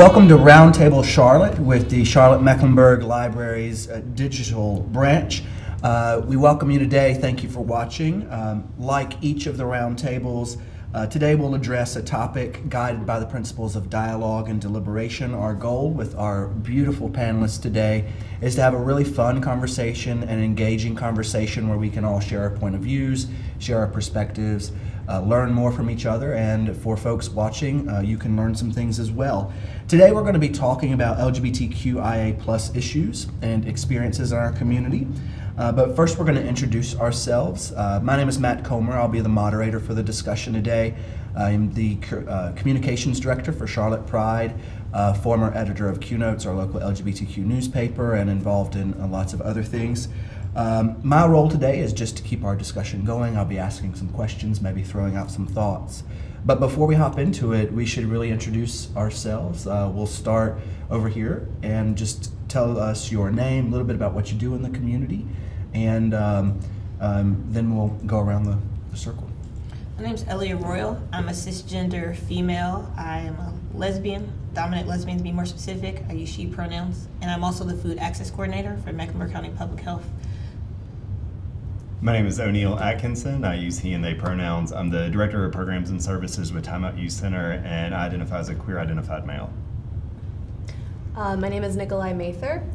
Welcome to Roundtable Charlotte with the Charlotte Mecklenburg Library's digital branch. We welcome you today. Thank you for watching. Like each of the roundtables, today we'll address a topic guided by the principles of dialogue and deliberation. Our goal with our beautiful panelists today is to have a really fun conversation, an engaging conversation where we can all share our point of views, share our perspectives, learn more from each other, and for folks watching, you can learn some things as well. Today we're going to be talking about LGBTQIA plus issues and experiences in our community. But first we're going to introduce ourselves. My name is Matt Comer. I'll be the moderator for the discussion today. I'm the communications director for Charlotte Pride, former editor of Q Notes, our local LGBTQ newspaper, and involved in lots of other things. My role today is just to keep our discussion going. I'll be asking some questions, maybe throwing out some thoughts. But before we hop into it, we should really introduce ourselves. We'll start over here and just tell us your name, a little bit about what you do in the community, and then we'll go around the circle. My name's Elliott Royal. I'm a cisgender female. I am a lesbian, dominant lesbian to be more specific. I use she pronouns. And I'm also the food access coordinator for Mecklenburg County Public Health. My name is O'Neill Atkinson. I use he and they pronouns. I'm the director of programs and services with Time Out Youth Center, and I identify as a queer identified male. My name is Nikolai.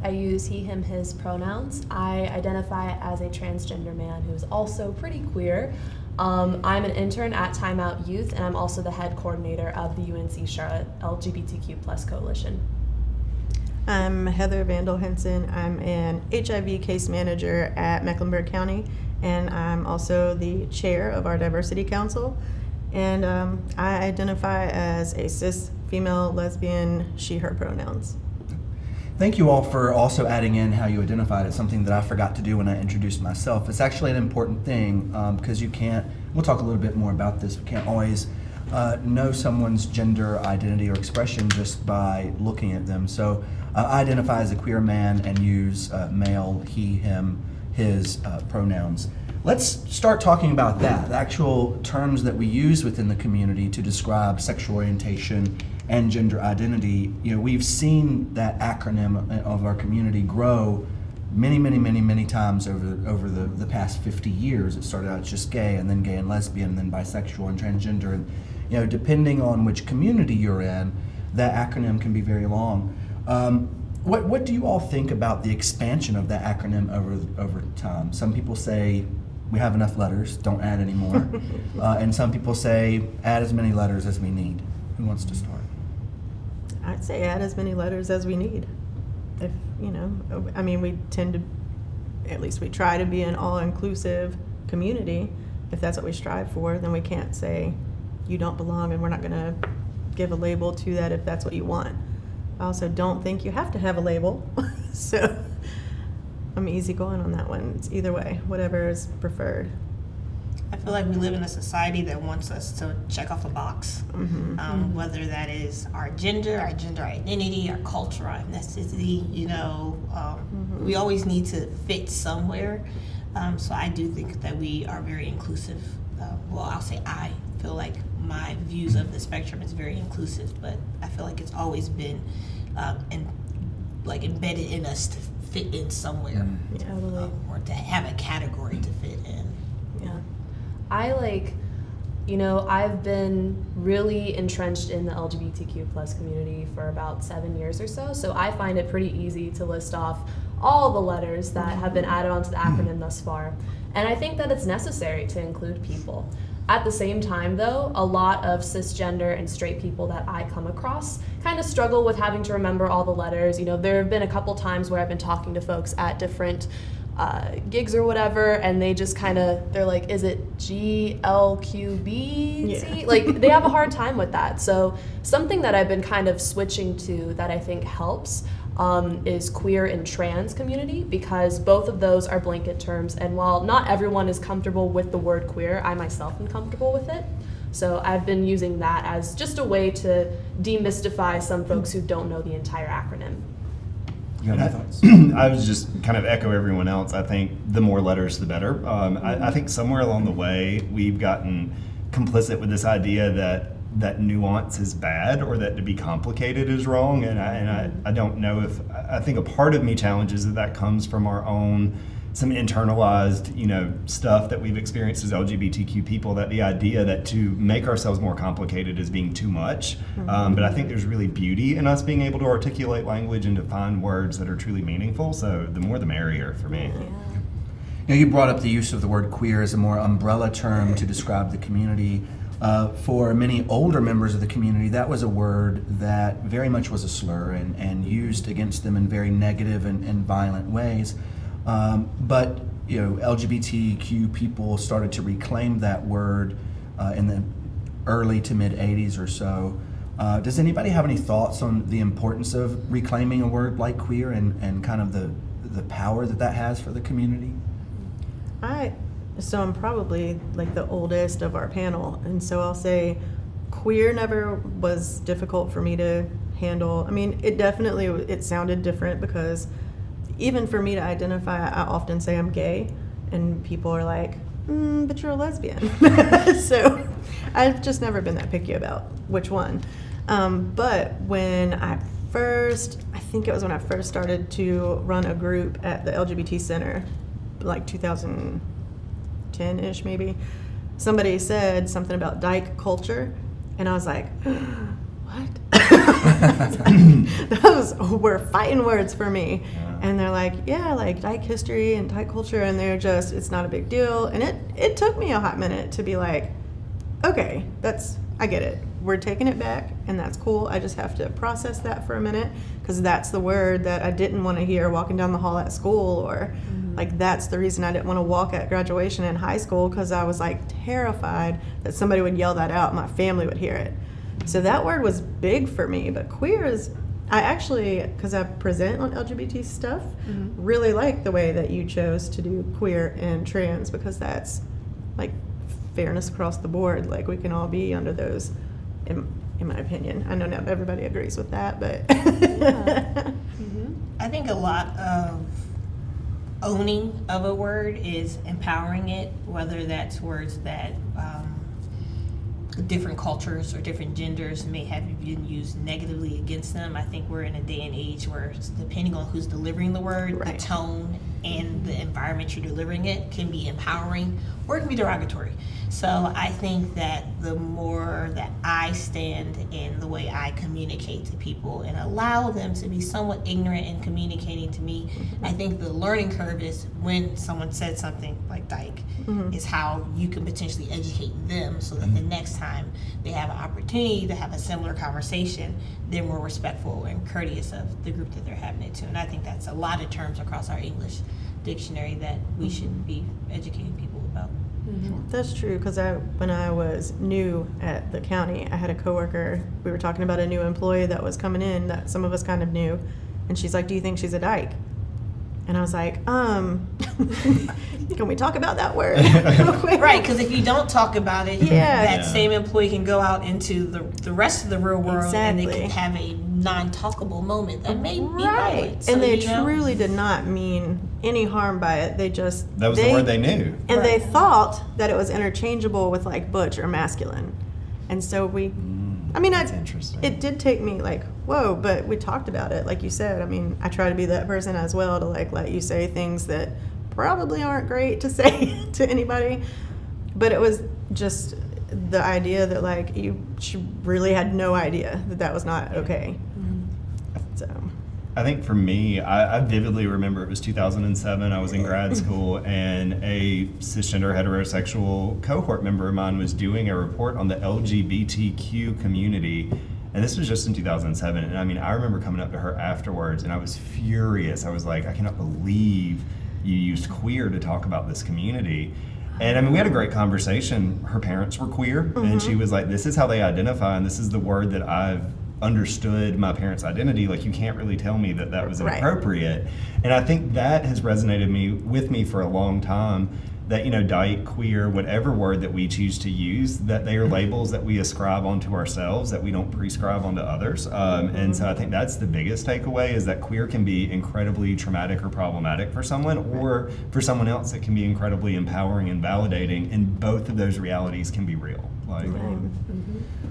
I use he, him, his pronouns. I identify as a transgender man who's also pretty queer. I'm an intern at Time Out Youth, and I'm also the head coordinator of the UNC Charlotte LGBTQ plus coalition. I'm Heather Vandall-Henson. I'm an HIV case manager at Mecklenburg County, and I'm also the chair of our diversity council. And I identify as a cis female lesbian, she, her pronouns. Thank you all for also adding in how you identified. It's something that I forgot to do when I introduced myself. It's actually an important thing because you can't, we'll talk a little bit more about this, we can't always know someone's gender identity or expression just by looking at them. So I identify as a queer man and use male, he, him, his pronouns. Let's start talking about that, the actual terms that we use within the community to describe sexual orientation and gender identity. You know, we've seen that acronym of our community grow many times over the past 50 years. It started out just gay, and then gay and lesbian, and then bisexual and transgender. And you know, depending on which community you're in, that acronym can be very long. What do you all think about the expansion of that acronym over time? Some people say we have enough letters, don't add any more. And some people say add as many letters as we need. Who wants to start? I'd say add as many letters as we need. If, you know, I mean, we tend to, at least we try to be an all-inclusive community. If that's what we strive for, then we can't say you don't belong, and we're not gonna give a label to that if that's what you want. I also don't think you have to have a label, so I'm easygoing on that one. It's either way, whatever is preferred. I feel like we live in a society that wants us to check off a box, whether that is our gender identity, our culture, our ethnicity, you know, we always need to fit somewhere. So I do think that we are very inclusive. Well, I'll say I feel like my views of the spectrum is very inclusive, but I feel like it's always been embedded in us to fit in somewhere, or to have a category to fit in. Yeah. I've been really entrenched in the LGBTQ plus community for about 7 years or so, so I find it pretty easy to list off all the letters that have been added onto the acronym thus far. And I think that it's necessary to include people. At the same time, though, a lot of cisgender and straight people that I come across kind of struggle with having to remember all the letters. You know, there have been a couple times where I've been talking to folks at different gigs or whatever, and they just they're like, is it GLQB? Yeah. Like, they have a hard time with that. So something that I've been kind of switching to that I think helps is queer and trans community, because both of those are blanket terms, and while not everyone is comfortable with the word queer, I myself am comfortable with it. So I've been using that as just a way to demystify some folks who don't know the entire acronym. You have any thoughts? I was just kind of echo everyone else. I think the more letters, the better. I think somewhere along the way, we've gotten complicit with this idea that that nuance is bad or that to be complicated is wrong. And I don't know if, I think a part of me challenges that comes from our own, some internalized, stuff that we've experienced as LGBTQ people, that the idea that to make ourselves more complicated is being too much. But I think there's really beauty in us being able to articulate language and to find words that are truly meaningful. So the more the merrier for me. You brought up the use of the word queer as a more umbrella term to describe the community. For many older members of the community, that was a word that very much was a slur and used against them in very negative and violent ways. But LGBTQ people started to reclaim that word in the early to mid 80s or so. Does anybody have any thoughts on the importance of reclaiming a word like queer and kind of the power that has for the community? So I'm probably like the oldest of our panel, and so I'll say queer never was difficult for me to handle. I mean, it sounded different because even for me to identify, I often say I'm gay, and people are like, but you're a lesbian. So I've just never been that picky about which one. But when I think it was when I first started to run a group at the LGBT Center, like 2010-ish maybe, somebody said something about dyke culture, and I was like, what? Those were fighting words for me. And they're like, yeah, like dyke history and dyke culture, and it's not a big deal. And it took me a hot minute to be like, okay, I get it. We're taking it back, and that's cool. I just have to process that for a minute, because that's the word that I didn't want to hear walking down the hall at school, or like that's the reason I didn't want to walk at graduation in high school, because I was like terrified that somebody would yell that out and my family would hear it. So that word was big for me. But queer is, I actually, because I present on LGBT stuff, really like the way that you chose to do queer and trans, because that's like fairness across the board. Like we can all be under those, in my opinion. I know not everybody agrees with that, but I think a lot of owning of a word is empowering it, whether that's words that different cultures or different genders may have been used negatively against them. I think we're in a day and age where, depending on who's delivering the word, the tone and the environment you're delivering it can be empowering or it can be derogatory. So I think that the more that I stand in the way I communicate to people and allow them to be somewhat ignorant in communicating to me, I think the learning curve is when someone said something like dyke, is how you can potentially educate them so that the next time they have an opportunity to have a similar conversation, they're more respectful and courteous of the group that they're having it to. And I think that's a lot of terms across our English dictionary that we should be educating people about. That's true, because when I was new at the county, I had a coworker. We were talking about a new employee that was coming in that some of us kind of knew, and she's like, "Do you think she's a dyke?" And I was like, can we talk about that word? Right, because if you don't talk about it, that same employee can go out into the rest of the real world and they can have a non-talkable moment that may be violent. So, and they truly did not mean any harm by it. They just... That was the word they knew. And they thought that it was interchangeable with like butch or masculine. And so we... I mean, That's interesting. It did take me like, whoa, but we talked about it. Like you said, I mean, I try to be that person as well, to like let you say things that probably aren't great to say to anybody. But it was just the idea that like she really had no idea that was not okay. So I think for me, I vividly remember it was 2007. I was in grad school, and a cisgender heterosexual cohort member of mine was doing a report on the LGBTQ community. And this was just in 2007. And I mean, I remember coming up to her afterwards, and I was furious. I was like, I cannot believe you used queer to talk about this community. And I mean, we had a great conversation. Her parents were queer, and she was like, this is how they identify, and this is the word that I've understood my parents' identity. Like, you can't really tell me that was inappropriate. And I think that has resonated with me for a long time, that, dyke, queer, whatever word that we choose to use, that they are labels that we ascribe onto ourselves, that we don't prescribe onto others. And so I think that's the biggest takeaway, is that queer can be incredibly traumatic or problematic for someone, or for someone else it can be incredibly empowering and validating, and both of those realities can be real. Like,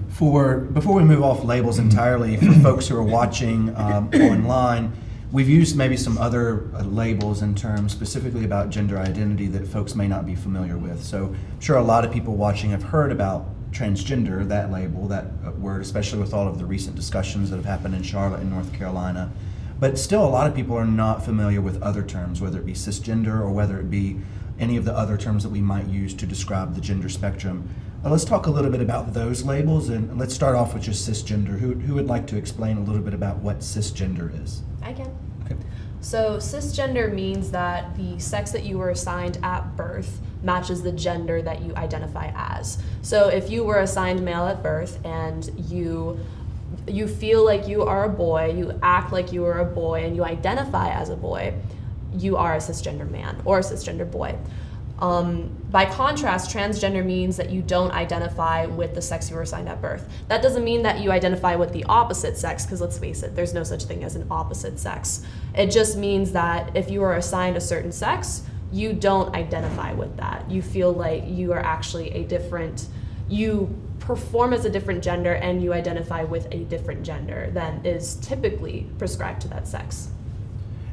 Before we move off labels entirely, for folks who are watching online, we've used maybe some other labels and terms specifically about gender identity that folks may not be familiar with. So I'm sure a lot of people watching have heard about transgender, that label, that word, especially with all of the recent discussions that have happened in Charlotte and North Carolina. But still, a lot of people are not familiar with other terms, whether it be cisgender or whether it be any of the other terms that we might use to describe the gender spectrum. Let's talk a little bit about those labels, and let's start off with just cisgender. Who would like to explain a little bit about what cisgender is? I can. Okay. So cisgender means that the sex that you were assigned at birth matches the gender that you identify as. So if you were assigned male at birth and you feel like you are a boy, you act like you are a boy, and you identify as a boy, you are a cisgender man or a cisgender boy. By contrast, transgender means that you don't identify with the sex you were assigned at birth. That doesn't mean that you identify with the opposite sex, because let's face it, there's no such thing as an opposite sex. It just means that if you are assigned a certain sex, you don't identify with that. You feel like you are actually you perform as a different gender and you identify with a different gender than is typically prescribed to that sex.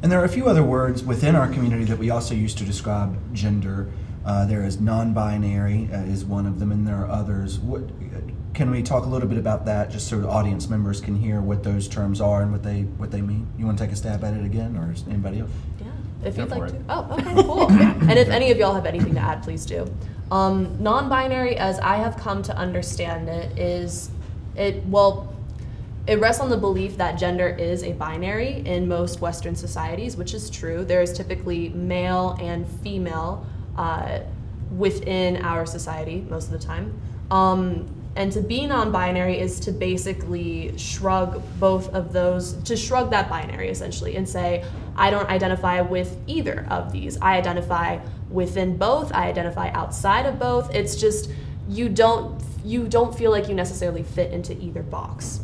And there are a few other words within our community that we also use to describe gender. There is non-binary is one of them, and there are others. Can we talk a little bit about that, just so the audience members can hear what those terms are and what they mean? You want to take a stab at it again, or is anybody else? Yeah, if Go you'd for like it. to. Oh, okay, cool. And if any of y'all have anything to add, please do. Non-binary, as I have come to understand it, it rests on the belief that gender is a binary in most Western societies, which is true. There is typically male and female within our society most of the time. And to be non-binary is to basically shrug both of those, to shrug that binary essentially and say, I don't identify with either of these. I identify within both, I identify outside of both. It's just, you don't feel like you necessarily fit into either box.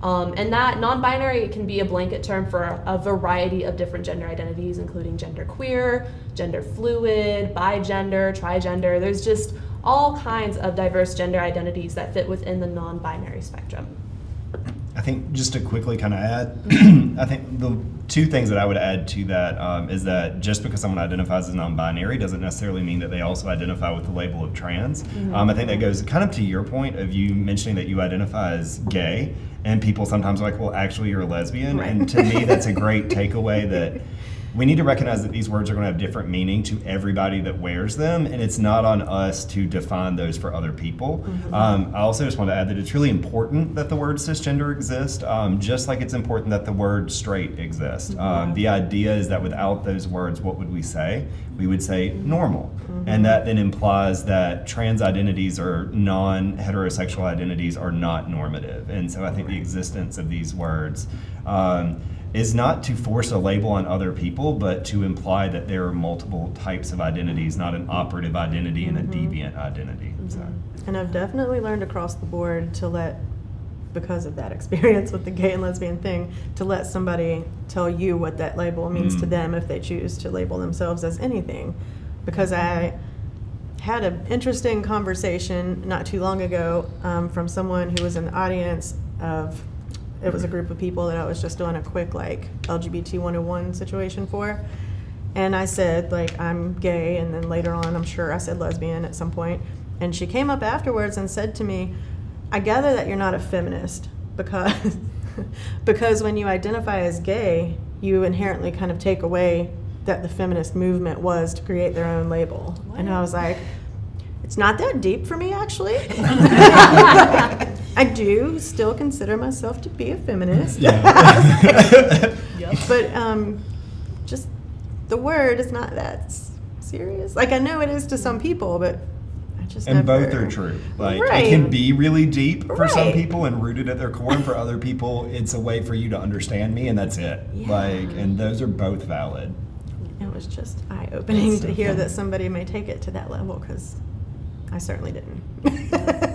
And that non-binary can be a blanket term for a variety of different gender identities, including genderqueer, gender fluid, bigender, trigender. There's just all kinds of diverse gender identities that fit within the non-binary spectrum. I think just to quickly kind of add, I think the two things that I would add to that is that just because someone identifies as non-binary doesn't necessarily mean that they also identify with the label of trans. I think that goes kind of to your point of you mentioning that you identify as gay, and people sometimes are like, well, actually you're a lesbian. Right. And to me, that's a great takeaway that we need to recognize that these words are going to have different meaning to everybody that wears them, and it's not on us to define those for other people. I also just want to add that it's really important that the word cisgender exists, just like it's important that the word straight exists. The idea is that without those words, what would we say? We would say normal. And that then implies that trans identities or non-heterosexual identities are not normative. And so I think the existence of these words is not to force a label on other people, but to imply that there are multiple types of identities, not an operative identity and a deviant identity. So. And I've definitely learned across the board to because of that experience with the gay and lesbian thing, to let somebody tell you what that label means to them if they choose to label themselves as anything. Because I had an interesting conversation not too long ago from someone who was in the audience of, it was a group of people that I was just doing a quick LGBT 101 situation for. And I said I'm gay, and then later on I'm sure I said lesbian at some point. And she came up afterwards and said to me, I gather that you're not a feminist because when you identify as gay, you inherently kind of take away that the feminist movement was to create their own label. What? And I was like, it's not that deep for me, actually. I do still consider myself to be a feminist. Yep. But just the word is not that serious. I know it is to some people, but I just And never... both are true. Right. It can be really deep for some Right. people and rooted at their core, and for other people, it's a way for you to understand me, and that's it. Yeah. And those are both valid. It was just eye-opening That's to so hear funny. that somebody may take it to that level, because I certainly didn't.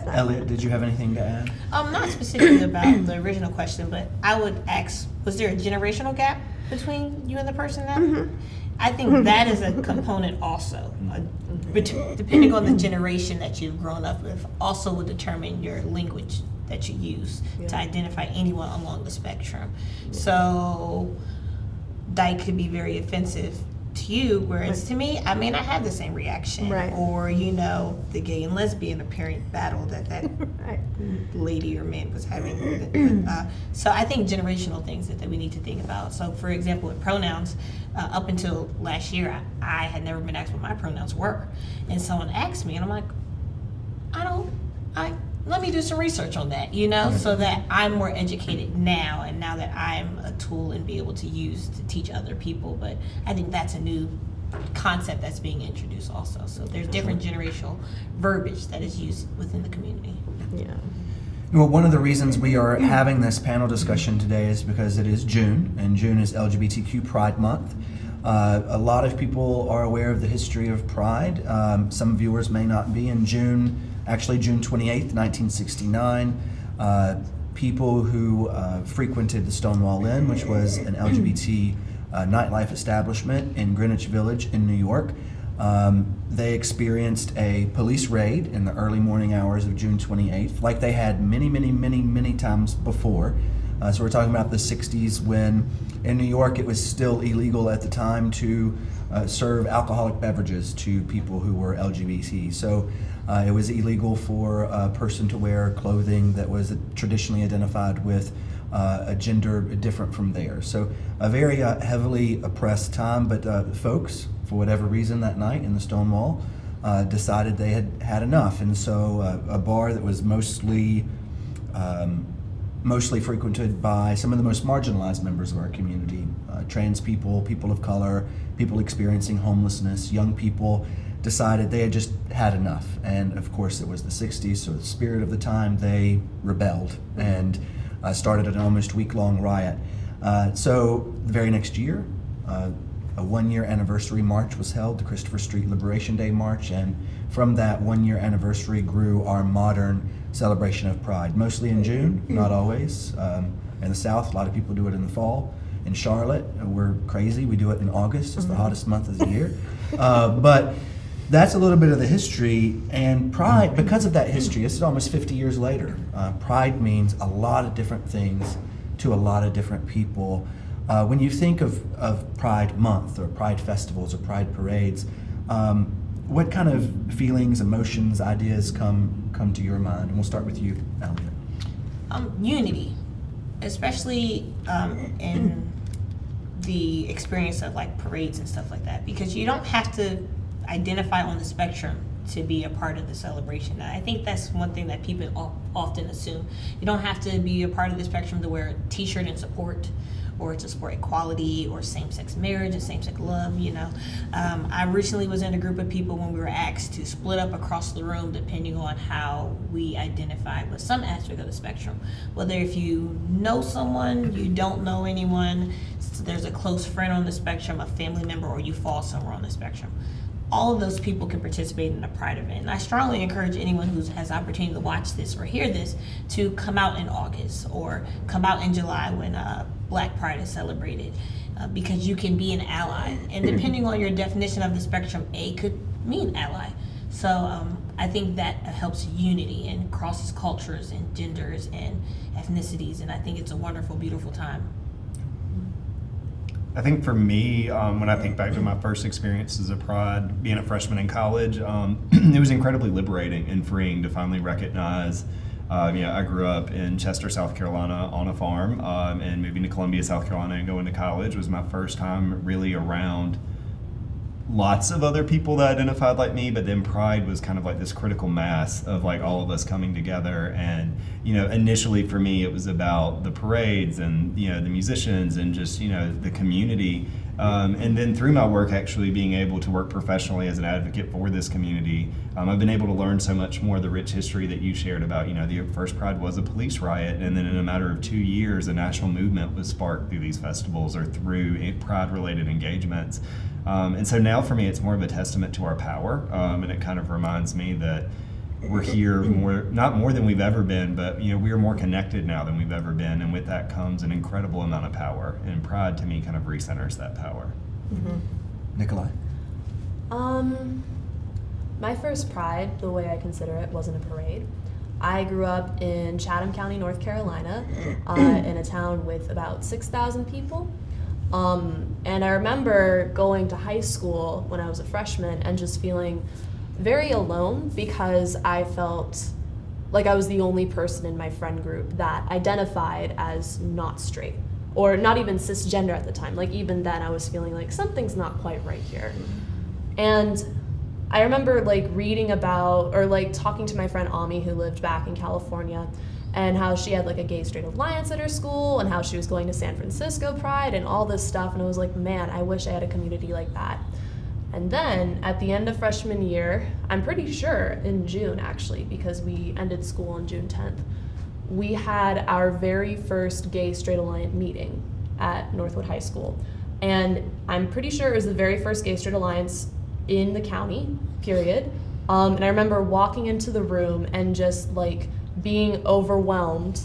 Elliott, did you have anything to add? Not specifically about the original question, but I would ask, was there a generational gap between you and the person that? I think that is a component also. Depending on the generation that you've grown up with, also will determine your language that you use to identify anyone along the spectrum. So dyke could be very offensive to you, whereas to me, I may not have the same reaction. Right. Or, the gay and lesbian apparent battle that Right. lady or man was having. So I think generational things that we need to think about. So for example, with pronouns, up until last year, I had never been asked what my pronouns were. And someone asked me, and I'm like, let me do some research on that, so that I'm more educated now, and now that I'm a tool and be able to use to teach other people. But I think that's a new concept that's being introduced also. So there's different generational verbiage that is used within the community. Yeah. Well, one of the reasons we are having this panel discussion today is because it is June, and June is LGBTQ Pride Month. A lot of people are aware of the history of Pride. Some viewers may not be. In June 28th, 1969, people who frequented the Stonewall Inn, which was an LGBT nightlife establishment in Greenwich Village in New York, they experienced a police raid in the early morning hours of June 28th, like they had many times before. So we're talking about the 60s, when in New York it was still illegal at the time to serve alcoholic beverages to people who were LGBT. So it was illegal for a person to wear clothing that was traditionally identified with a gender different from theirs. So a very heavily oppressed time, but folks, for whatever reason that night in the Stonewall, decided they had had enough. And so a bar that was mostly frequented by some of the most marginalized members of our community, trans people, people of color, people experiencing homelessness, young people, decided they had just had enough. And of course it was the 60s, so the spirit of the time, they rebelled and started an almost week-long riot. So the very next year, a one-year anniversary march was held, the Christopher Street Liberation Day March, and from that one-year anniversary grew our modern celebration of Pride, mostly in June, not always. In the South, a lot of people do it in the fall. In Charlotte, we're crazy, we do it in August, it's the hottest month of the year. But that's a little bit of the history, and Pride, because of that history, this is almost 50 years later, Pride means a lot of different things to a lot of different people. When you think of Pride Month or Pride festivals or Pride parades, what kind of feelings, emotions, ideas come to your mind? And we'll start with you, Elliott. Unity, especially in the experience of like parades and stuff like that, because you don't have to identify on the spectrum to be a part of the celebration. I think that's one thing that people often assume. You don't have to be a part of the spectrum to wear a t-shirt in support, or to support equality or same-sex marriage and same-sex love, I recently was in a group of people when we were asked to split up across the room depending on how we identify with some aspect of the spectrum. Whether if you know someone, you don't know anyone, so there's a close friend on the spectrum, a family member, or you fall somewhere on the spectrum. All of those people can participate in a Pride event. And I strongly encourage anyone who has the opportunity to watch this or hear this to come out in August or come out in July when Black Pride is celebrated, because you can be an ally. And depending on your definition of the spectrum, A could mean ally. So I think that helps unity and crosses cultures and genders and ethnicities. And I think it's a wonderful, beautiful time. I think for me, when I think back to my first experiences of Pride, being a freshman in college, it was incredibly liberating and freeing to finally recognize. I grew up in Chester, South Carolina on a farm, and moving to Columbia, South Carolina and going to college was my first time really around lots of other people that identified like me, but then Pride was kind of like this critical mass of like all of us coming together. And initially for me it was about the parades and the musicians and just the community, and then through my work actually being able to work professionally as an advocate for this community, I've been able to learn so much more of the rich history that you shared about the first Pride was a police riot, and then in a matter of 2 years a national movement was sparked through these festivals or through Pride related engagements. And so now for me, it's more of a testament to our power, and it kind of reminds me that we're here not more than we've ever been, but we are more connected now than we've ever been, and with that comes an incredible amount of power. And Pride, to me, kind of recenters that power. Mm-hmm. Nikolai? My first Pride, the way I consider it, wasn't a parade. I grew up in Chatham County, North Carolina, in a town with about 6,000 people. And I remember going to high school when I was a freshman and just feeling very alone because I felt like I was the only person in my friend group that identified as not straight, or not even cisgender at the time. Like even then I was feeling like something's not quite right here. And I remember like reading about, or like talking to my friend Ami who lived back in California, and how she had like a gay straight alliance at her school and how she was going to San Francisco Pride and all this stuff. And I was like, man, I wish I had a community like that. And then at the end of freshman year, I'm pretty sure in June actually, because we ended school on June 10th, we had our very first gay straight alliance meeting at Northwood High School. And I'm pretty sure it was the very first gay straight alliance in the county, period. And I remember walking into the room and just like being overwhelmed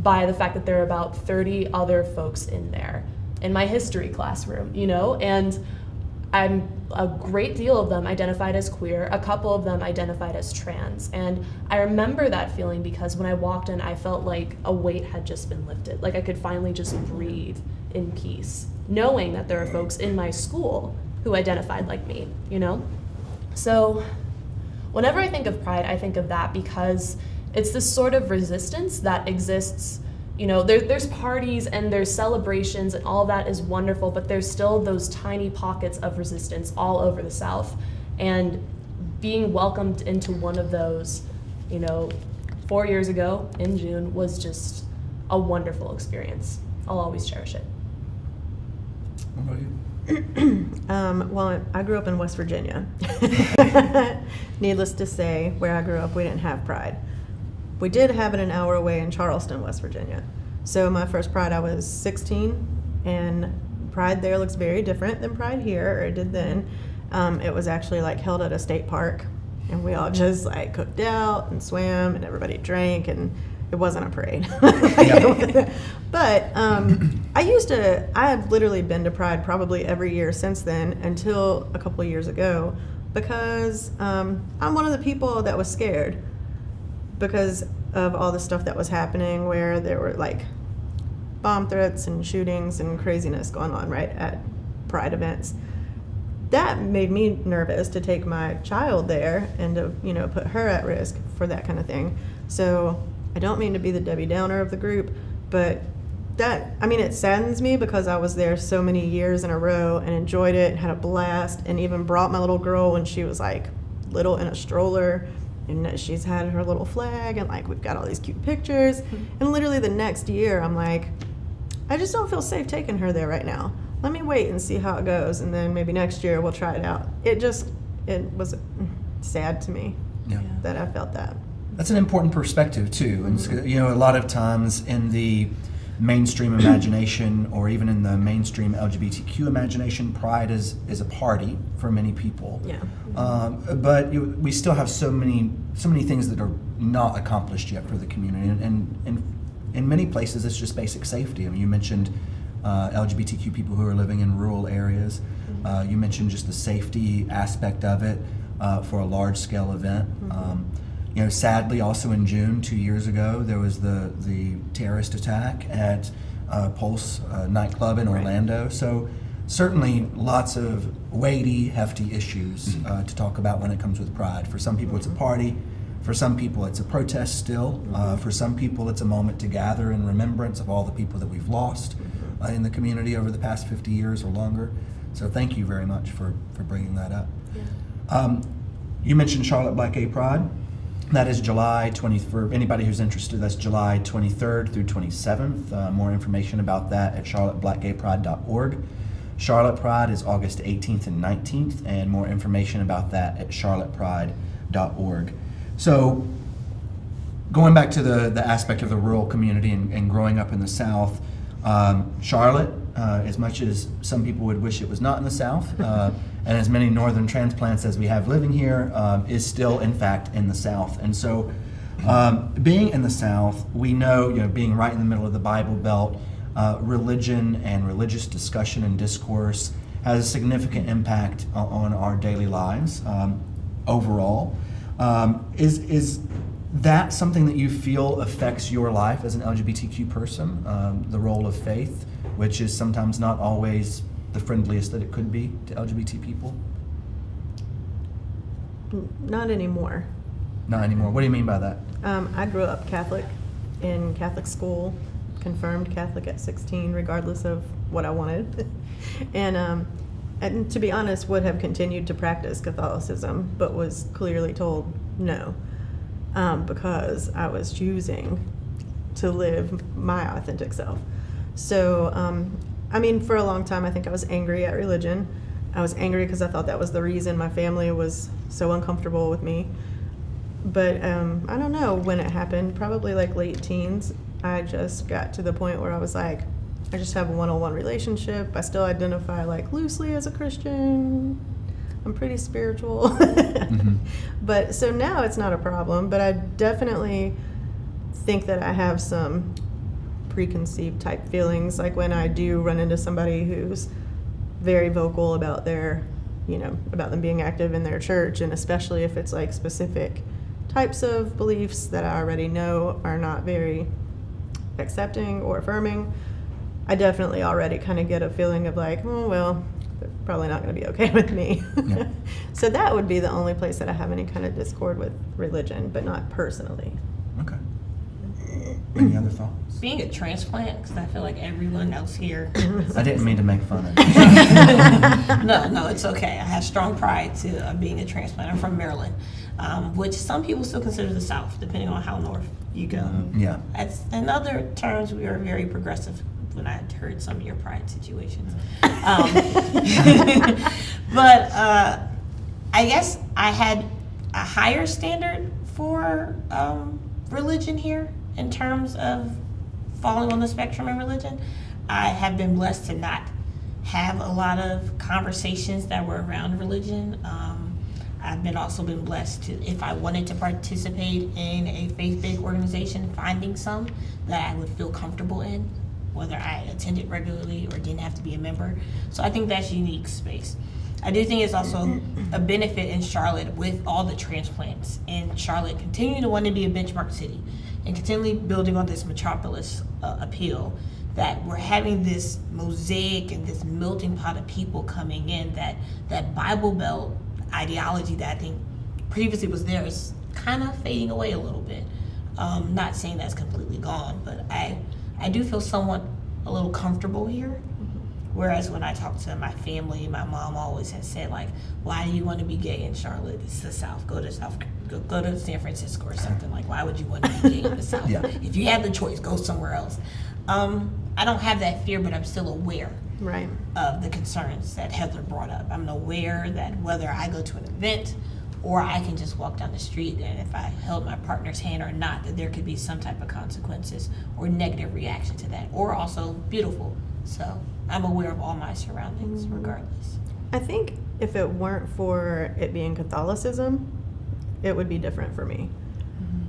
by the fact that there were about 30 other folks in there in my history classroom, you know? And a great deal of them identified as queer, a couple of them identified as trans. And I remember that feeling because when I walked in, I felt like a weight had just been lifted. Like I could finally just breathe in peace, knowing that there are folks in my school who identified like me, you know? So whenever I think of Pride, I think of that because it's this sort of resistance that exists. You know, there's parties and there's celebrations and all that is wonderful, but there's still those tiny pockets of resistance all over the South. And being welcomed into one of those, you know, 4 years ago in June was just a wonderful experience. I'll always cherish it. What about you? Well, I grew up in West Virginia. Needless to say, where I grew up, we didn't have Pride. We did have it an hour away in Charleston, West Virginia. So my first Pride, I was 16, and Pride there looks very different than Pride here, or it did then. It was actually like held at a state park, and we all just like cooked out and swam, and everybody drank, and it wasn't a parade. But I have literally been to Pride probably every year since then until a couple of years ago, because I'm one of the people that was scared because of all the stuff that was happening, where there were like bomb threats and shootings and craziness going on right at Pride events. That made me nervous to take my child there and to, you know, put her at risk for that kind of thing. So I don't mean to be the Debbie Downer of the group, but it saddens me because I was there so many years in a row and enjoyed it and had a blast, and even brought my little girl when she was like little in a stroller, and she's had her little flag, and like we've got all these cute pictures. And literally the next year I'm like, I just don't feel safe taking her there right now. Let me wait and see how it goes, and then maybe next year we'll try it out. It was sad to me that I felt that. That's an important perspective too. And you know, a lot of times in the mainstream imagination, or even in the mainstream LGBTQ imagination, Pride is a party for many people. Yeah. But we still have so many things that are not accomplished yet for the community, and in many places it's just basic safety. I mean, you mentioned LGBTQ people who are living in rural areas. You mentioned just the safety aspect of it for a large scale event. You know, sadly, also in June 2 years ago, there was the terrorist attack at Pulse nightclub in Orlando. So certainly lots of weighty, hefty issues to talk about when it comes with Pride. For some people it's a party, for some people it's a protest still, for some people it's a moment to gather in remembrance of all the people that we've lost in the community over the past 50 years or longer. So thank you very much for bringing that up. Yeah. You mentioned Charlotte Black Gay Pride. That is July 20th. For anybody who's interested, that's July 23rd through 27th. More information about that at charlotteblackgaypride.org. Charlotte Pride is August 18th and 19th, and more information about that at charlottepride.org. So going back to the aspect of the rural community and growing up in the South, Charlotte, as much as some people would wish it was not in the South, and as many northern transplants as we have living here, is still in fact in the South. And so being in the South, we know, being right in the middle of the Bible Belt, religion and religious discussion and discourse has a significant impact on our daily lives overall. Is that something that you feel affects your life as an LGBTQ person? The role of faith, which is sometimes not always the friendliest that it could be to LGBT people? Not anymore. Not anymore. What do you mean by that? I grew up Catholic in Catholic school, confirmed Catholic at 16, regardless of what I wanted. And to be honest, would have continued to practice Catholicism, but was clearly told no, because I was choosing to live my authentic self. So, I mean, for a long time, I think I was angry at religion. I was angry because I thought that was the reason my family was so uncomfortable with me. But I don't know when it happened, probably like late teens. I just got to the point where I was like, I just have a one-on-one relationship. I still identify like loosely as a Christian. I'm pretty spiritual. But so now it's not a problem, but I definitely think that I have some preconceived type feelings, like when I do run into somebody who's very vocal about their, about them being active in their church, and especially if it's like specific types of beliefs that I already know are not very accepting or affirming. I definitely already kind of get a feeling of like, oh, well, they're probably not going to be okay with me. Yeah. So that would be the only place that I have any kind of discord with religion, but not personally. Okay. Any other thoughts? Being a transplant, because I feel like everyone else here. I didn't mean to make fun of you. No, it's okay. I have strong pride to being a transplant. I'm from Maryland, which some people still consider the South, depending on how north you go. Yeah. In other terms, we are very progressive. When I heard some of your pride situations, but I guess I had a higher standard for religion here in terms of falling on the spectrum in religion. I have been blessed to not have a lot of conversations that were around religion. I've also been blessed to, if I wanted to participate in a faith-based organization, finding some that I would feel comfortable in, whether I attended regularly or didn't have to be a member. So I think that's a unique space. I do think it's also a benefit in Charlotte with all the transplants in Charlotte continuing to want to be a benchmark city and continually building on this metropolis appeal, that we're having this mosaic and this melting pot of people coming in, that Bible Belt ideology that I think previously was there is kind of fading away a little bit. Not saying that's completely gone, but I do feel somewhat a little comfortable here. Whereas when I talk to my family, my mom always has said, like, why do you want to be gay in Charlotte? It's the South. Go to San Francisco or something. Like, why would you want to be gay in the South? Yeah. If you have the choice, go somewhere else. I don't have that fear, but I'm still aware Right. of the concerns that Heather brought up. I'm aware that whether I go to an event or I can just walk down the street, and if I held my partner's hand or not, that there could be some type of consequences or negative reaction to that, or also beautiful. So I'm aware of all my surroundings regardless. I think if it weren't for it being Catholicism, it would be different for me.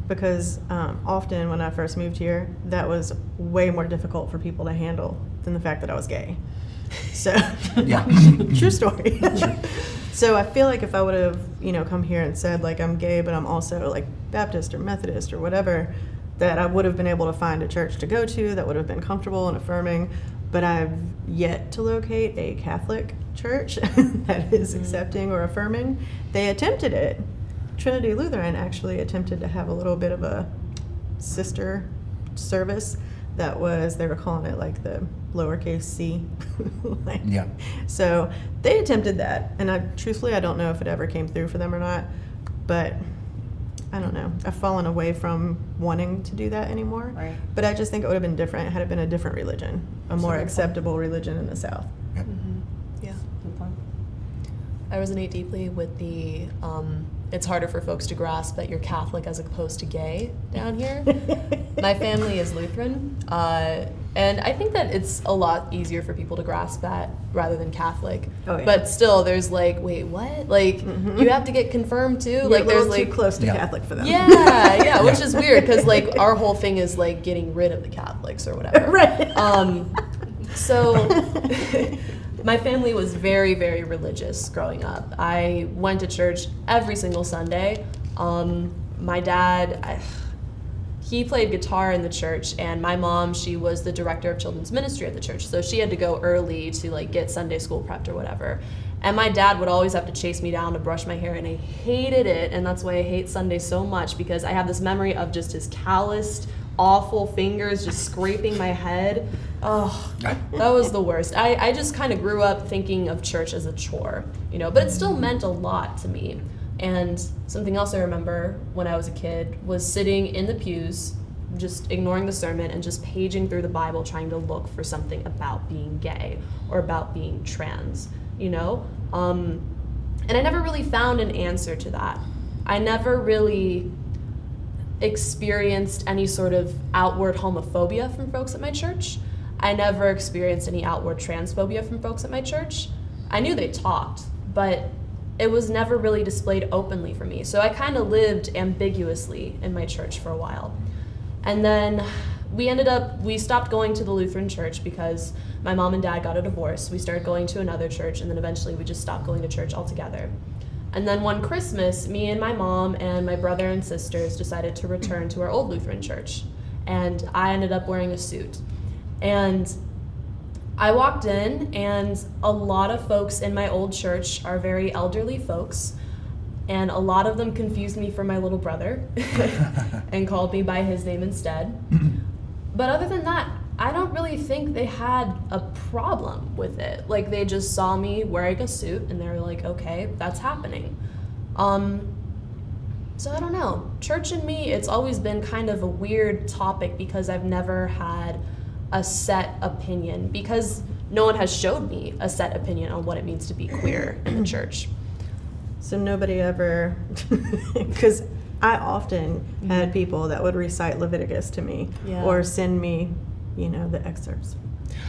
Because often when I first moved here, that was way more difficult for people to handle than the fact that I was gay. So, Yeah. true story. So I feel like if I would have, come here and said, like, I'm gay, but I'm also like Baptist or Methodist or whatever, that I would have been able to find a church to go to that would have been comfortable and affirming. But I've yet to locate a Catholic church that is accepting or affirming. They attempted it. Trinity Lutheran actually attempted to have a little bit of a sister service that was, they were calling it like the lowercase c. Like, Yeah. so they attempted that, and truthfully I don't know if it ever came through for them or not, but I don't know. I've fallen away from wanting to do that anymore. Right. But I just think it would have been different had it been a different religion, a more Sure. acceptable religion in the South. Yeah. Yeah. Good point. I resonate deeply with the, it's harder for folks to grasp that you're Catholic as opposed to gay down here. My family is Lutheran, and I think that it's a lot easier for people to grasp that rather than Catholic. Oh, yeah. But still, there's like, wait, what? Like, you have to get confirmed too? You're Like, a little there's like, too close to Yeah. Catholic for them. yeah, which is weird because like our whole thing is like getting rid of the Catholics or whatever. Right. So my family was very, very religious growing up. I went to church every single Sunday. My dad, he played guitar in the church, and my mom, she was the director of children's ministry at the church, so she had to go early to like get Sunday school prepped or whatever. And my dad would always have to chase me down to brush my hair, and I hated it, and that's why I hate Sunday so much, because I have this memory of just his calloused, awful fingers just scraping my head. Oh, that was the worst. I just kind of grew up thinking of church as a chore, you know, but it still meant a lot to me. And something else I remember when I was a kid was sitting in the pews, just ignoring the sermon and just paging through the Bible, trying to look for something about being gay or about being trans, you know? And I never really found an answer to that. I never really experienced any sort of outward homophobia from folks at my church. I never experienced any outward transphobia from folks at my church. I knew they talked, but it was never really displayed openly for me. So I kind of lived ambiguously in my church for a while. And then we stopped going to the Lutheran church because my mom and dad got a divorce. We started going to another church, and then eventually we just stopped going to church altogether. And then one Christmas, me and my mom and my brother and sisters decided to return to our old Lutheran church. And I ended up wearing a suit. And I walked in, and a lot of folks in my old church are very elderly folks, and a lot of them confused me for my little brother and called me by his name instead. But other than that, I don't really think they had a problem with it. Like, they just saw me wearing a suit, and they were like, okay, that's happening. So I don't know. Church and me, it's always been kind of a weird topic because I've never had a set opinion, because no one has showed me a set opinion on what it means to be queer in the church. So nobody ever, because I often had people that would recite Leviticus to me, Yeah. or send me, you know, the excerpts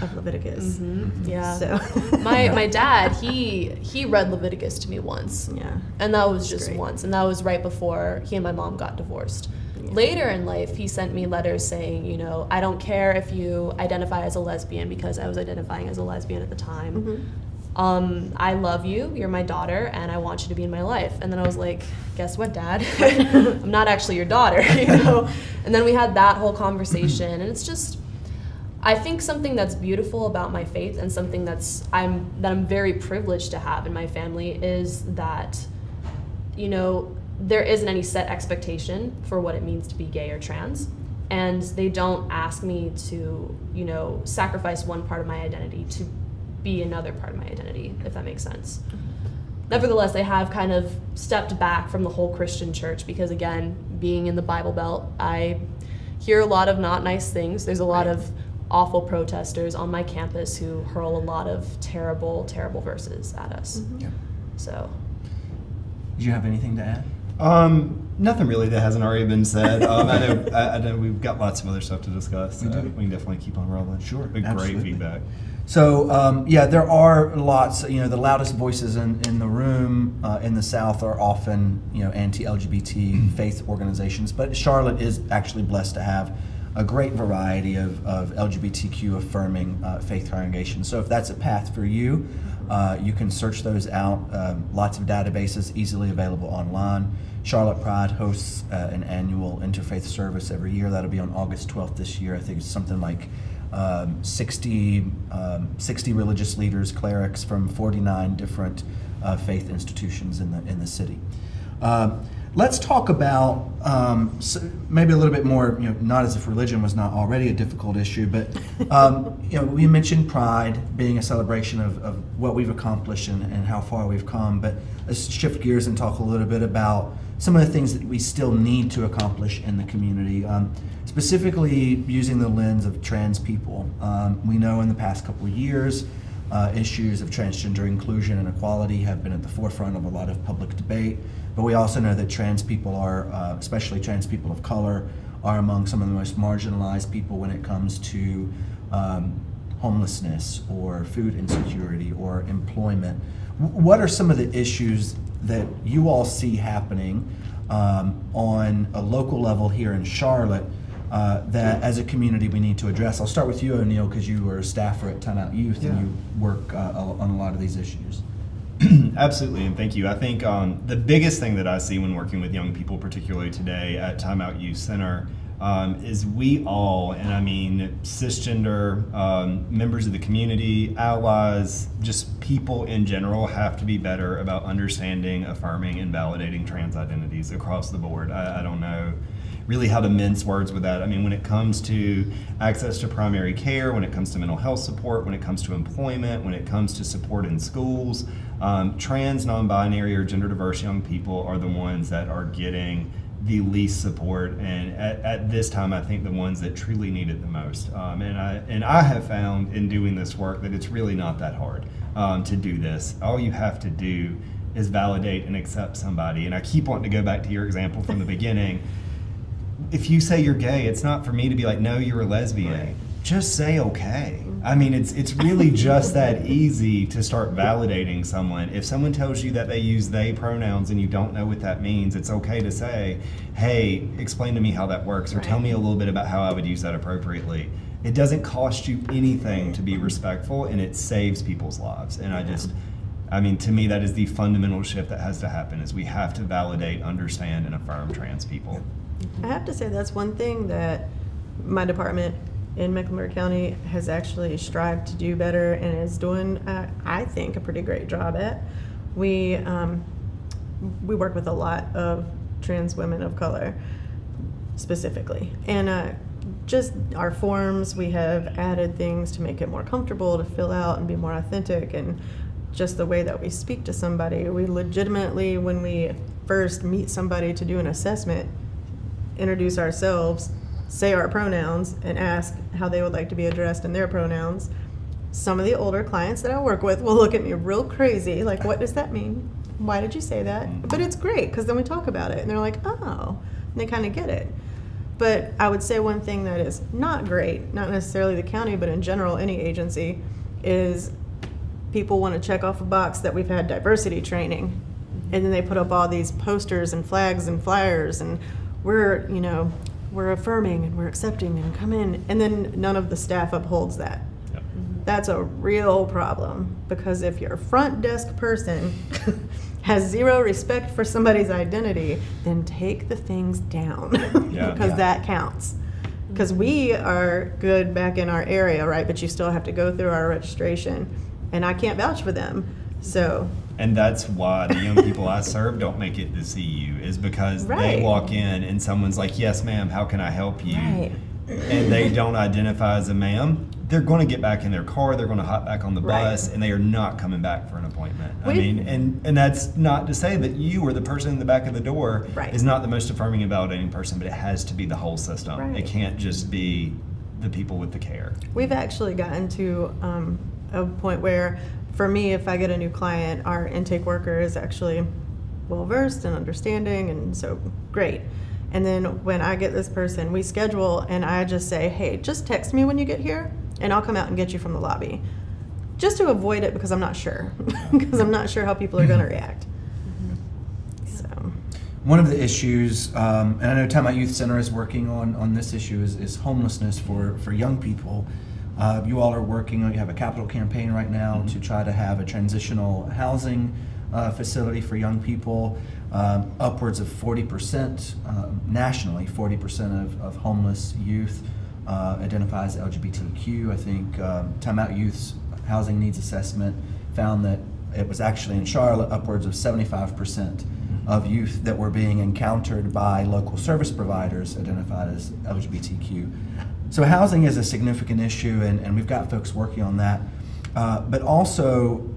of Leviticus. Yeah. So My dad, he read Leviticus to me once. yeah. And that was That's just great. once, and that was right before he and my mom got divorced. Later in life, he sent me letters saying, you know, I don't care if you identify as a lesbian, because I was identifying as a lesbian at the time. I love you, you're my daughter, and I want you to be in my life. And then I was like, guess what, Dad? I'm not actually your daughter, you know? And then we had that whole conversation, and it's just, I think something that's beautiful about my faith, and something that I'm very privileged to have in my family, is that, you know, there isn't any set expectation for what it means to be gay or trans, and they don't ask me to, you know, sacrifice one part of my identity to be another part of my identity, if that makes sense. Nevertheless, I have kind of stepped back from the whole Christian church because, again, being in the Bible Belt, I hear a lot of not nice things. There's a lot of awful protesters on my campus who hurl a lot of terrible, terrible verses at us. Yeah. So, Do you have anything to add? Nothing really that hasn't already been said. I know we've got lots of other stuff to discuss. We do. We can definitely keep on rolling. Sure, But great absolutely. feedback. So, yeah, there are lots, you know, the loudest voices in the room in the South are often, you know, anti-LGBT faith organizations, but Charlotte is actually blessed to have a great variety of LGBTQ affirming faith congregations. So if that's a path for you, you can search those out. Lots of databases easily available online. Charlotte Pride hosts an annual interfaith service every year. That'll be on August 12th this year. I think it's something like 60 religious leaders, clerics from 49 different faith institutions in the city. Let's talk about maybe a little bit more, you know, not as if religion was not already a difficult issue, but you know, we mentioned Pride being a celebration of what we've accomplished and how far we've come. But let's shift gears and talk a little bit about some of the things that we still need to accomplish in the community. Specifically using the lens of trans people. We know in the past couple of years, issues of transgender inclusion and equality have been at the forefront of a lot of public debate, but we also know that trans people are, especially trans people of color, are among some of the most marginalized people when it comes to homelessness or food insecurity or employment. What are some of the issues that you all see happening on a local level here in Charlotte that as a community we need to address. I'll start with you, O'Neill, because you were a staffer at Time Out Youth and you work on a lot of these issues. Absolutely, and thank you. I think the biggest thing that I see when working with young people, particularly today at Time Out Youth Center, is we all, and I mean cisgender, members of the community, allies, just people in general, have to be better about understanding, affirming, and validating trans identities across the board. I don't know really how to mince words with that. I mean, when it comes to access to primary care, when it comes to mental health support, when it comes to employment, when it comes to support in schools, trans, non-binary, or gender diverse young people are the ones that are getting the least support, and at this time I think the ones that truly need it the most. And I have found in doing this work that it's really not that hard to do this. All you have to do is validate and accept somebody. And I keep wanting to go back to your example from the beginning. If you say you're gay, it's not for me to be like, no, you're a lesbian. Right. Just say okay. I mean, it's really just that easy to start validating someone. If someone tells you that they use they pronouns and you don't know what that means, it's okay to say, hey, explain to me how that works, or tell me a little bit about how I would use that appropriately. It doesn't cost you anything to be respectful, and it saves people's lives. And I mean, to me, that is the fundamental shift that has to happen, is we have to validate, understand, and affirm trans people. I have to say that's one thing that my department in Mecklenburg County has actually strived to do better and is doing, I think, a pretty great job at. We work with a lot of trans women of color specifically, and just our forms, we have added things to make it more comfortable to fill out and be more authentic, and just the way that we speak to somebody. We legitimately, when we first meet somebody to do an assessment, introduce ourselves, say our pronouns, and ask how they would like to be addressed in their pronouns. Some of the older clients that I work with will look at me real crazy, like, what does that mean? Why did you say that? But it's great, because then we talk about it, and they're like, oh, and they kind of get it. But I would say one thing that is not great, not necessarily the county, but in general, any agency, is people want to check off a box that we've had diversity training, and then they put up all these posters and flags and flyers, and we're affirming and we're accepting and come in, and then none of the staff upholds that. Yep. That's a real problem, because if your front desk person has zero respect for somebody's identity, then take the things down. Yeah. Because that counts. Because we are good back in our area, right? But you still have to go through our registration, and I can't vouch for them. So. And that's why the young people I serve don't make it to see you, is because they walk in and someone's like, yes, ma'am, how can I help you? Right. And they don't identify as a ma'am. They're going to get back in their car, they're going to hop back on the bus, and they are not coming back for an appointment. I mean, and that's not to say that you or the person in the back of the door is not the most affirming and validating person, but it has to be the whole system. It can't just be the people with the care. We've actually gotten to a point where, for me, if I get a new client, our intake worker is actually well-versed and understanding, and so great. And then when I get this person, we schedule, and I just say, hey, just text me when you get here, and I'll come out and get you from the lobby. Just to avoid it, because I'm not sure. Because I'm not sure how people are going to react. So. One of the issues, and I know Time Out Youth Center is working on this issue, is homelessness for young people. You all are working on, you have a capital campaign right now to try to have a transitional housing facility for young people. Upwards of 40%, nationally, 40% of homeless youth identify as LGBTQ. I think Time Out Youth's Housing Needs Assessment found that it was actually in Charlotte upwards of 75% of youth that were being encountered by local service providers identified as LGBTQ. So housing is a significant issue, and we've got folks working on that. But also,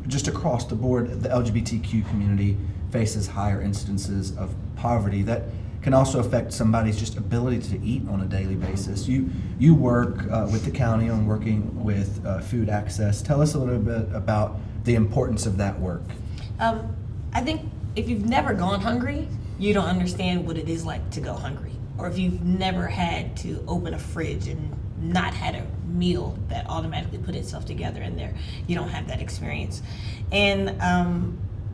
just across the board, the LGBTQ community faces higher incidences of poverty that can also affect somebody's just ability to eat on a daily basis. You work with the county on working with food access. Tell us a little bit about the importance of that work. I think if you've never gone hungry, you don't understand what it is like to go hungry. Or if you've never had to open a fridge and not had a meal that automatically put itself together in there, you don't have that experience. And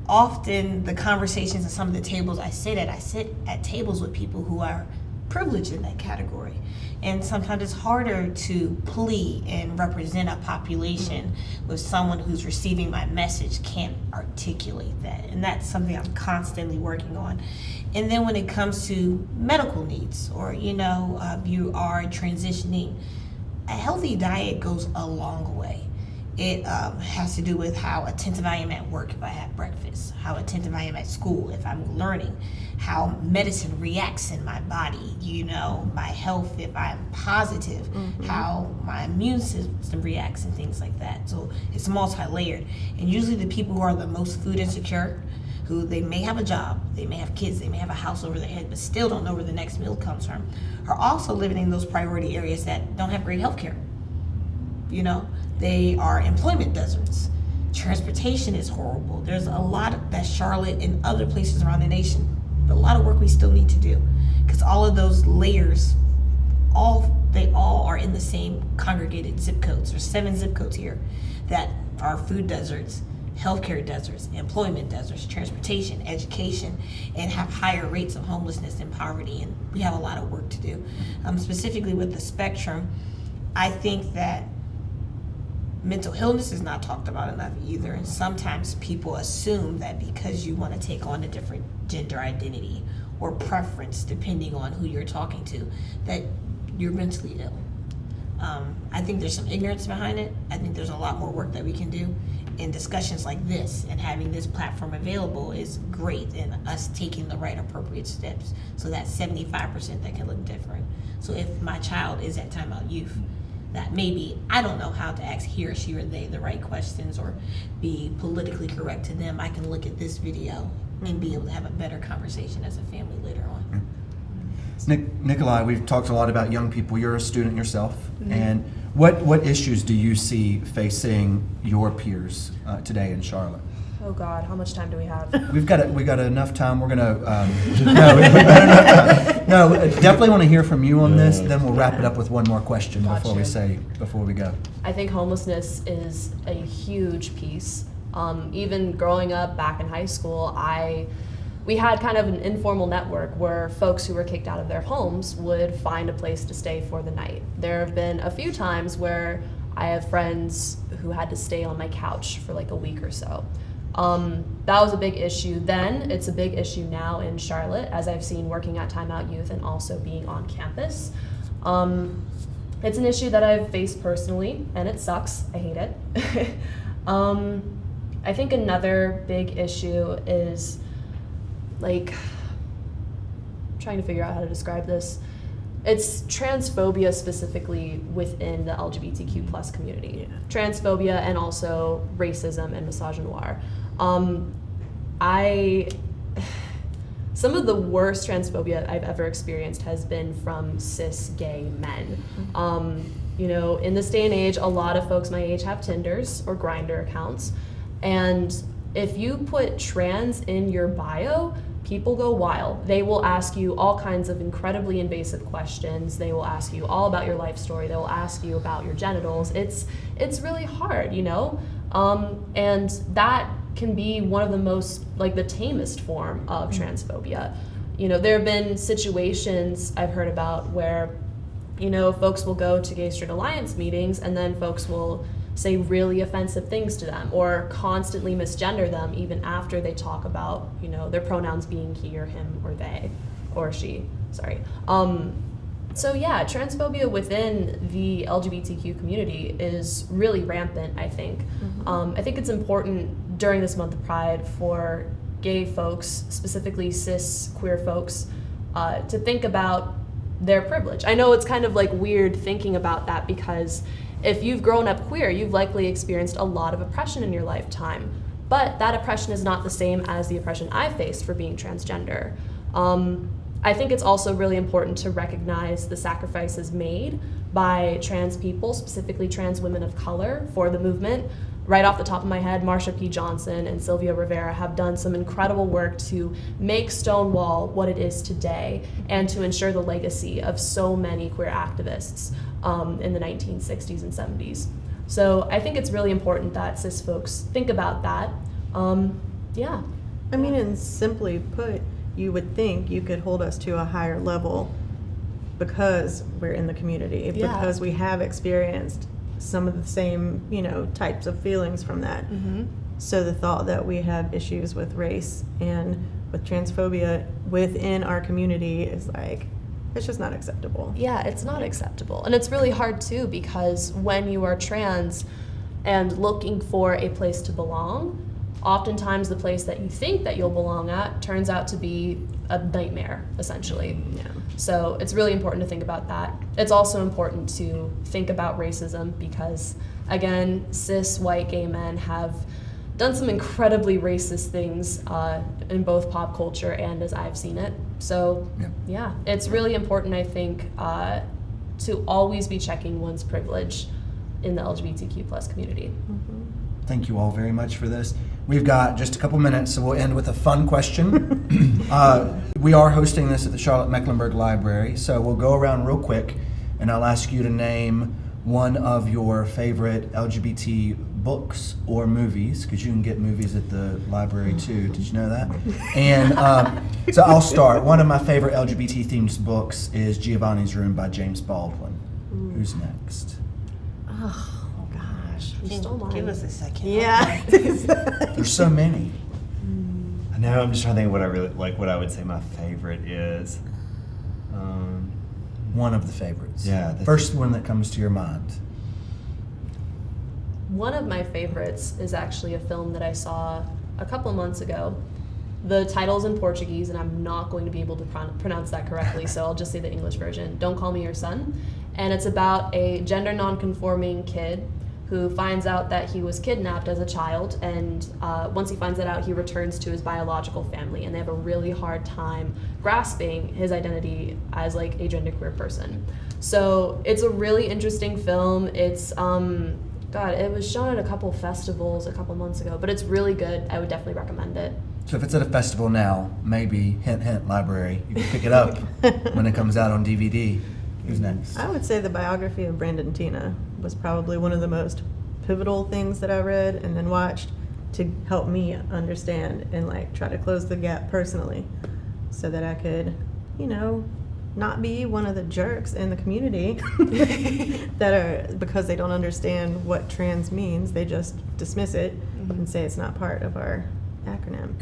often the conversations at some of the tables I sit at tables with people who are privilege in that category. And sometimes it's harder to plead and represent a population with someone who's receiving my message can't articulate that. And that's something I'm constantly working on. And then when it comes to medical needs, or you are transitioning, a healthy diet goes a long way. It has to do with how attentive I am at work if I have breakfast, how attentive I am at school if I'm learning, how medicine reacts in my body, my health if I'm positive, how my immune system reacts and things like that. So it's multi-layered. And usually the people who are the most food insecure, who they may have a job, they may have kids, they may have a house over their head, but still don't know where the next meal comes from, are also living in those priority areas that don't have great health care. They are employment deserts. Transportation is horrible. There's a lot that Charlotte and other places around the nation, but a lot of work we still need to do, because all of those layers, they all are in the same congregated zip codes. There's 7 zip codes here that are food deserts, healthcare deserts, employment deserts, transportation, education, and have higher rates of homelessness and poverty, and we have a lot of work to do. Specifically with the spectrum, I think that mental illness is not talked about enough either, and sometimes people assume that because you want to take on a different gender identity or preference depending on who you're talking to, that you're mentally ill. I think there's some ignorance behind it. I think there's a lot more work that we can do, and discussions like this and having this platform available is great, and us taking the right appropriate steps so that 75% that can look different. So if my child is at Time Out Youth, that maybe I don't know how to ask he or she or they the right questions or be politically correct to them, I can look at this video and be able to have a better conversation as a family later on. Nikolai, we've talked a lot about young people. You're a student yourself, and what issues do you see facing your peers today in Charlotte? Oh God, how much time do we have? We got enough time. We're gonna definitely want to hear from you on this. Then we'll wrap it up with one more question before we go. I think homelessness is a huge piece. Even growing up back in high school, we had kind of an informal network where folks who were kicked out of their homes would find a place to stay for the night. There have been a few times where I have friends who had to stay on my couch for like a week or so. That was a big issue then. It's a big issue now in Charlotte, as I've seen working at Time Out Youth and also being on campus. It's an issue that I've faced personally, and it sucks. I hate it. I think another big issue is trying to figure out how to describe this. It's transphobia specifically within the LGBTQ plus community. Yeah. Transphobia and also racism and misogynoir. Some of the worst transphobia I've ever experienced has been from cis gay men. In this day and age, a lot of folks my age have Tinders or Grindr accounts, and if you put trans in your bio, people go wild. They will ask you all kinds of incredibly invasive questions. They will ask you all about your life story. They will ask you about your genitals. It's really hard, and that can be one of the most, the tamest form of transphobia. There have been situations I've heard about where, folks will go to Gay Straight Alliance meetings and then folks will say really offensive things to them or constantly misgender them even after they talk about, their pronouns being he or him or they or she, sorry. So yeah, transphobia within the LGBTQ community is really rampant, I think. I think it's important during this month of Pride for gay folks, specifically cis queer folks, to think about their privilege. I know it's kind of weird thinking about that because if you've grown up queer, you've likely experienced a lot of oppression in your lifetime, but that oppression is not the same as the oppression I faced for being transgender. I think it's also really important to recognize the sacrifices made by trans people, specifically trans women of color, for the movement. Right off the top of my head, Marsha P. Johnson and Sylvia Rivera have done some incredible work to make Stonewall what it is today and to ensure the legacy of so many queer activists in the 1960s and 70s. So I think it's really important that cis folks think about that. Yeah. I mean, and simply put, you would think you could hold us to a higher level because we're in the community, Yeah. because we have experienced some of the same, types of feelings from that. So the thought that we have issues with race and with transphobia within our community is like, it's just not acceptable. Yeah, it's not acceptable. And it's really hard too, because when you are trans and looking for a place to belong, oftentimes the place that you think that you'll belong at turns out to be a nightmare, essentially. Yeah. So it's really important to think about that. It's also important to think about racism because, again, cis white gay men have done some incredibly racist things in both pop culture and as I've seen it. So yeah, it's really important, I think, to always be checking one's privilege in the LGBTQ plus community. Thank you all very much for this. We've got just a couple minutes, so we'll end with a fun question. We are hosting this at the Charlotte Mecklenburg Library, so we'll go around real quick, and I'll ask you to name one of your favorite LGBT books or movies, because you can get movies at the library too. Did you know that? And so I'll start. One of my favorite LGBT-themed books is Giovanni's Room by James Baldwin. Who's next? Oh gosh. You stole mine. Give us a second. Yeah. There's so many. I know, I'm just trying to think what I really like. What I would say my favorite is. One of the favorites. Yeah, The first one that comes to your mind. One of my favorites is actually a film that I saw a couple of months ago. The title's in Portuguese, and I'm not going to be able to pronounce that correctly, so I'll just say the English version. Don't Call Me Your Son. And it's about a gender non-conforming kid who finds out that he was kidnapped as a child, and once he finds that out, he returns to his biological family, and they have a really hard time grasping his identity as like a genderqueer person. So it's a really interesting film. It's God, it was shown at a couple festivals a couple months ago, but it's really good. I would definitely recommend it. So if it's at a festival now, maybe, hint, hint, library, you can pick it up when it comes out on DVD. Who's next? I would say the biography of Brandon Tina was probably one of the most pivotal things that I read and then watched to help me understand and like try to close the gap personally so that I could, not be one of the jerks in the community that are, because they don't understand what trans means, they just dismiss it and say it's not part of our acronym.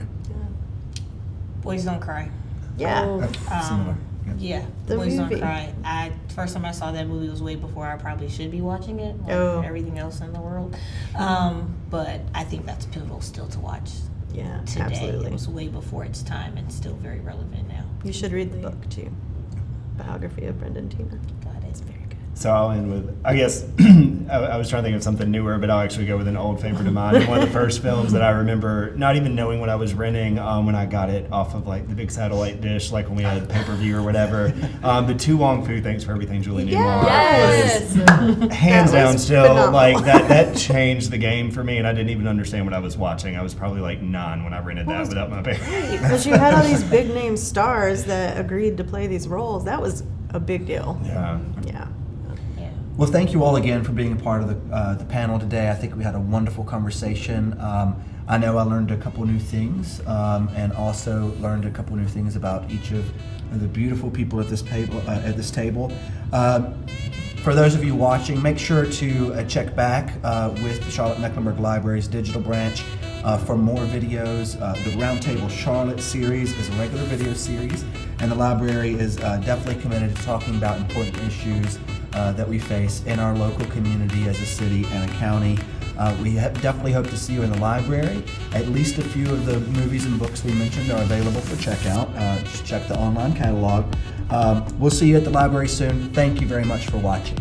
Boys Don't Cry. Yeah. Similar. Yeah, The Boys movie. Don't Cry. First time I saw that movie was way before I probably should be watching it, like everything else in the world. But I think that's pivotal still to watch Yeah, today. absolutely. It was way before its time and still very relevant now. You should read the book too. Biography of Brandon Tina. God, it's very good. So I'll end with, I guess, I was trying to think of something newer, but I'll actually go with an old favorite of mine. One of the first films that I remember not even knowing what I was renting when I got it off of like the big satellite dish, like when we had pay-per-view or whatever. The Tu Wong Fu, Thanks for Everything, Julie Newmar. Yes! Was hands That down was still, phenomenal. like that changed the game for me, and I didn't even understand what I was watching. I was probably like 9 when I rented that without my parents. But you had all these big name stars that agreed to play these roles. That was a big deal. Yeah. Yeah. Yeah. Well, thank you all again for being a part of the panel today. I think we had a wonderful conversation. I know I learned a couple new things, and also learned a couple new things about each of the beautiful people at this table. For those of you watching, make sure to check back with the Charlotte Mecklenburg Library's digital branch for more videos. The Roundtable Charlotte series is a regular video series, and the library is definitely committed to talking about important issues that we face in our local community as a city and a county. We definitely hope to see you in the library. At least a few of the movies and books we mentioned are available for checkout. Just check the online catalog. We'll see you at the library soon. Thank you very much for watching.